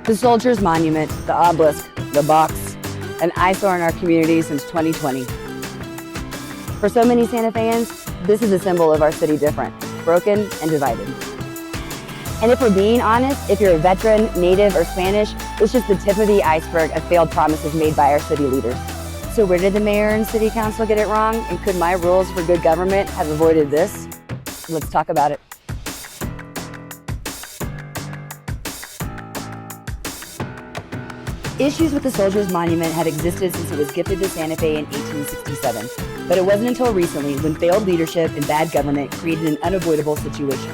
The Soldiers Monument, the Obelisk, the box, an eyesore in our community since 2020. For so many Santa Feans, this is a symbol of our city different, broken and divided. And if we're being honest, if you're a veteran, native, or Spanish, it's just the tip of the iceberg of failed promises made by our city leaders. So where did the mayor and city council get it wrong? And could my rules for good government have avoided this? Let's talk about it. Issues with the Soldiers Monument had existed since it was gifted to Santa Fe in 1867, but it wasn't until recently when failed leadership and bad government created an unavoidable situation.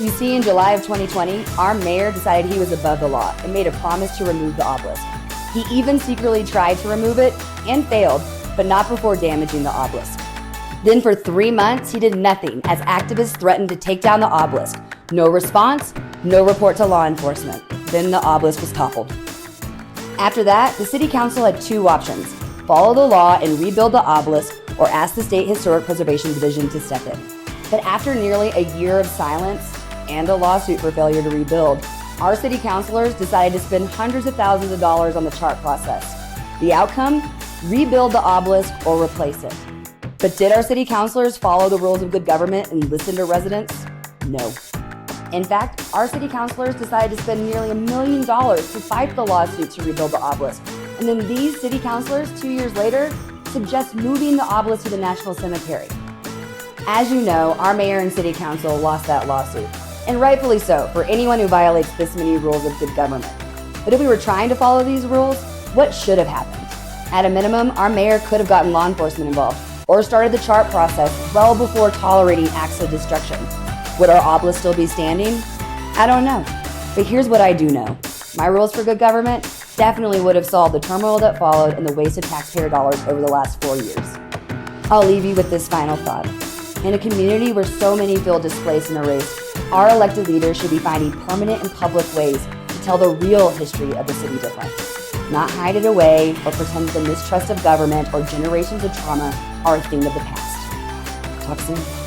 You see, in July of 2020, our mayor decided he was above the law and made a promise to remove the obelisk. He even secretly tried to remove it and failed, but not before damaging the obelisk. Then for 3 months, he did nothing as activists threatened to take down the obelisk. No response, no report to law enforcement. Then the obelisk was toppled. After that, the city council had two options: follow the law and rebuild the obelisk, or ask the State Historic Preservation Division to step in. But after nearly a year of silence and a lawsuit for failure to rebuild, our city councilors decided to spend hundreds of thousands of dollars on the chart process. The outcome? Rebuild the obelisk or replace it. But did our city councilors follow the rules of good government and listen to residents? No. In fact, our city councilors decided to spend nearly $1 million to fight the lawsuit to rebuild the obelisk. And then these city councilors, 2 years later, suggest moving the obelisk to the National Cemetery. As you know, our mayor and city council lost that lawsuit. And rightfully so, for anyone who violates this many rules of good government. But if we were trying to follow these rules, what should have happened? At a minimum, our mayor could have gotten law enforcement involved, or started the chart process well before tolerating acts of destruction. Would our obelisk still be standing? I don't know. But here's what I do know. My rules for good government definitely would have solved the turmoil that followed and the waste of taxpayer dollars over the last 4 years. I'll leave you with this final thought. In a community where so many feel displaced and erased, our elected leaders should be finding permanent and public ways to tell the real history of the city different. Not hide it away or pretend the mistrust of government or generations of trauma are a thing of the past. Talk soon.